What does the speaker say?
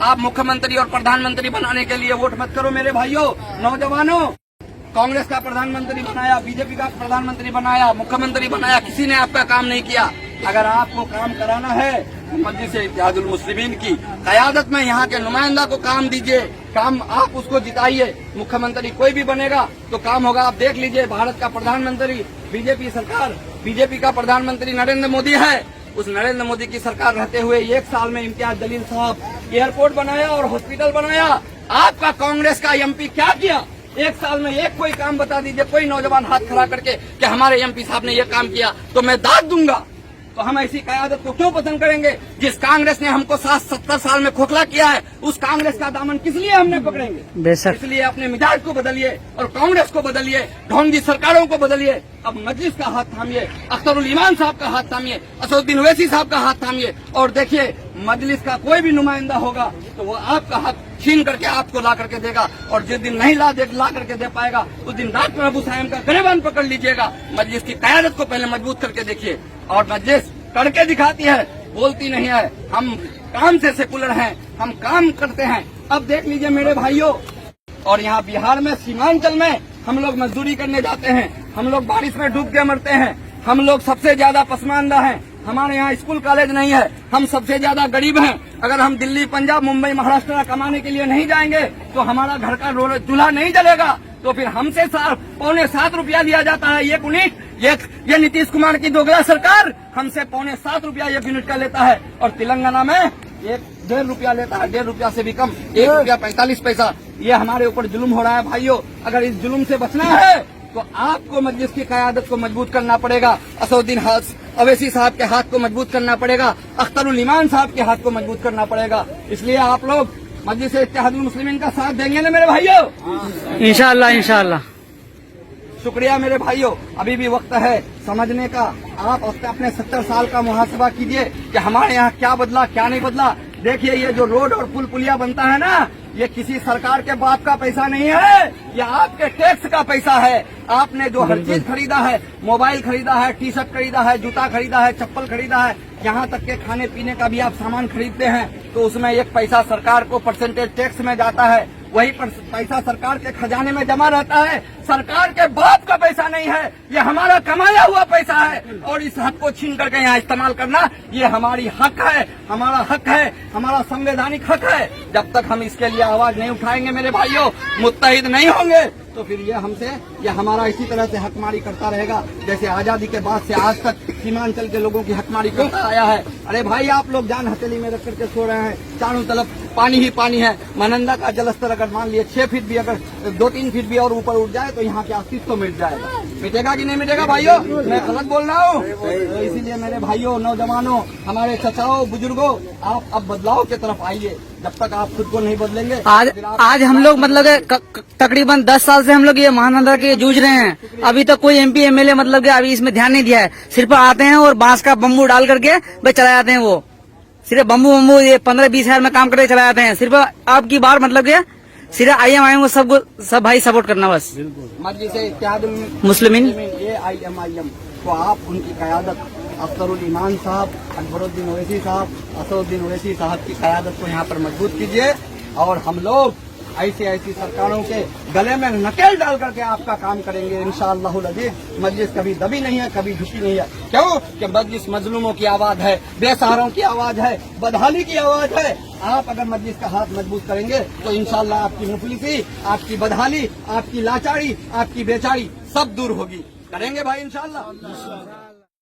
आप मुख्यमंत्री और प्रधानमंत्री बनाने के लिए वोट मत करो मेरे भाइयों, नौजवानों। कांग्रेस का प्रधानमंत्री बनाया, बीजेपी का प्रधानमंत्री बनाया, मुख्यमंत्री बनाया, किसी ने आपका काम नहीं किया। अगर आपको काम कराना है मजलिस इत्तेहादुल मुस्लिमीन की क़यादत में यहाँ के नुमाइंदा को काम दीजिए, काम आप उसको जिताइए। मुख्यमंत्री कोई भी बनेगा तो काम होगा। आप देख लीजिए, भारत का प्रधानमंत्री बीजेपी सरकार, बीजेपी का प्रधानमंत्री नरेंद्र मोदी है। उस नरेंद्र मोदी की सरकार रहते हुए 1 साल में इम्तियाज जलील साहब एयरपोर्ट बनाया और हॉस्पिटल बनाया। आपका कांग्रेस का एमपी क्या किया? 1 साल में एक कोई काम बता दीजिए, कोई नौजवान हाथ खड़ा करके कि हमारे एमपी साहब ने ये काम किया तो मैं दाद दूंगा। तो हम ऐसी क़यादत को क्यों पसंद करेंगे? जिस कांग्रेस ने हमको 60-70 साल में खोखला किया है, उस कांग्रेस का दामन किस लिए हमने पकड़ेंगे? बेशक। इसलिए अपने मिजाज को बदलिए और कांग्रेस को बदलिए, ढोंगी सरकारों को बदलिए। अब मजलिस का हाथ थामिए, अख्तरुल ईमान साहब का हाथ थामिए, असदुद्दीन ओवैसी साहब का हाथ थामिए और देखिए मजलिस का कोई भी नुमाइंदा होगा तो वो आपका हक छीन करके आपको ला करके देगा। और जिस दिन नहीं ला करके दे पाएगा उस दिन डॉक्टर अबू साहिब का गिरबान पकड़ लीजिएगा। मजलिस की क़यादत को पहले मजबूत करके देखिए। और मजलिस करके दिखाती है, बोलती नहीं है। हम काम से सेकुलर हैं, हम काम करते हैं। अब देख लीजिए मेरे भाइयों, और यहाँ बिहार में सीमांचल में हम लोग मजदूरी करने जाते हैं, हम लोग बारिश में डूब के मरते हैं, हम लोग सबसे ज्यादा पसमानदा हैं। हमारे यहाँ स्कूल कॉलेज नहीं है, हम सबसे ज्यादा गरीब हैं। अगर हम दिल्ली, पंजाब, मुंबई, महाराष्ट्र कमाने के लिए नहीं जाएंगे तो हमारा घर का चूल्हा नहीं जलेगा। तो फिर हमसे 7.25 रुपया लिया जाता है एक यूनिट। ये नीतीश कुमार की दोगला सरकार हमसे 7.25 रुपया एक यूनिट का लेता है और तेलंगाना में 1.5 रुपया लेता है, 1.5 रुपया से भी कम, 1 रुपया 45 पैसा। ये हमारे ऊपर जुल्म हो रहा है भाइयों। अगर इस जुल्म से बचना है तो आपको मजलिस की क़यादत को मजबूत करना पड़ेगा, असदुद्दीन ओवैसी साहब के हाथ को मजबूत करना पड़ेगा, अख्तरुल ईमान साहब के हाथ को मजबूत करना पड़ेगा। इसलिए आप लोग मजलिस इत्तेहादुल मुस्लिमीन का साथ देंगे ना मेरे भाइयों? इंशाअल्लाह इंशाअल्लाह। शुक्रिया मेरे भाइयों, अभी भी वक्त है समझने का। आप अपने 70 साल का मुहासबा कीजिए कि हमारे यहाँ क्या बदला, क्या नहीं बदला। देखिए ये जो रोड और पुल पुलिया बनता है ना, ये किसी सरकार के बाप का पैसा नहीं है, ये आपके टैक्स का पैसा है। आपने जो हर चीज खरीदा है, मोबाइल खरीदा है, टी शर्ट खरीदा है, जूता खरीदा है, चप्पल खरीदा है, यहाँ तक के खाने पीने का भी आप सामान खरीदते हैं तो उसमें एक पैसा सरकार को परसेंटेज टैक्स में जाता है। वही पैसा सरकार के खजाने में जमा रहता है। सरकार के बाप का पैसा नहीं है, ये हमारा कमाया हुआ पैसा है। और इस हक को छीन करके यहाँ इस्तेमाल करना ये हमारी हक है, हमारा हक है, हमारा संवैधानिक हक है। जब तक हम इसके लिए आवाज नहीं उठाएंगे मेरे भाइयों, मुत्तहिद नहीं होंगे तो फिर ये हमारा इसी तरह से हकमारी करता रहेगा जैसे आजादी के बाद से आज तक सीमांचल के लोगों की हकमारी करता आया है। अरे भाई आप लोग जान हथेली में रख करके सो रहे हैं, चारों तरफ पानी ही पानी है। महानंदा का जलस्तर अगर मान लिए 6 फीट भी, अगर 2-3 फीट भी और ऊपर उठ जाए तो यहाँ के अस्तित्व मिट जाएगा। मिटेगा कि नहीं मिटेगा भाइयों? मैं गलत बोल रहा हूँ? तो इसीलिए मेरे भाइयों, नौजवानों, हमारे चचाओं, बुजुर्गों, आप अब बदलाव की तरफ आइए। जब तक आप खुद को नहीं बदलेंगे आज हम लोग मतलब तकरीबन 10 साल से हम लोग ये महानंदा के जूझ रहे हैं। अभी तक कोई MP MLA मतलब कि अभी इसमें ध्यान नहीं दिया है। सिर्फ आते हैं और बांस का बम्बू डाल करके बस चला जाते हैं। वो सिर्फ बम्बू ये 15-20 हजार में काम करके चला जाते हैं। सिर्फ आपकी बार मतलब कि सिर्फ IM को सब भाई सपोर्ट करना बस। मजलिस इत्तेहादुल मुस्लिमीन AIM तो आप उनकी क़यादत अख्तरुल ईमान साहब, अकबरुद्दीन ओवैसी साहब, असदुद्दीन ओवैसी साहब की क़यादत को यहाँ पर मजबूत कीजिए। और हम लोग ऐसी सरकारों के गले में नकेल डाल करके आपका काम करेंगे इंशाअल्लाहुल अज़ीज़। मजलिस कभी दबी नहीं है, कभी झुकी नहीं है। क्यों? कि मजलिस मजलूमों की आवाज है, बेसहारों की आवाज है, बदहाली की आवाज है। आप अगर मजलिस का हाथ मजबूत करेंगे तो इंशाअल्लाह आपकी मुफलिसी, आपकी बदहाली, आपकी लाचारी, आपकी बेचारी सब दूर होगी। करेंगे भाई इंशाअल्लाह।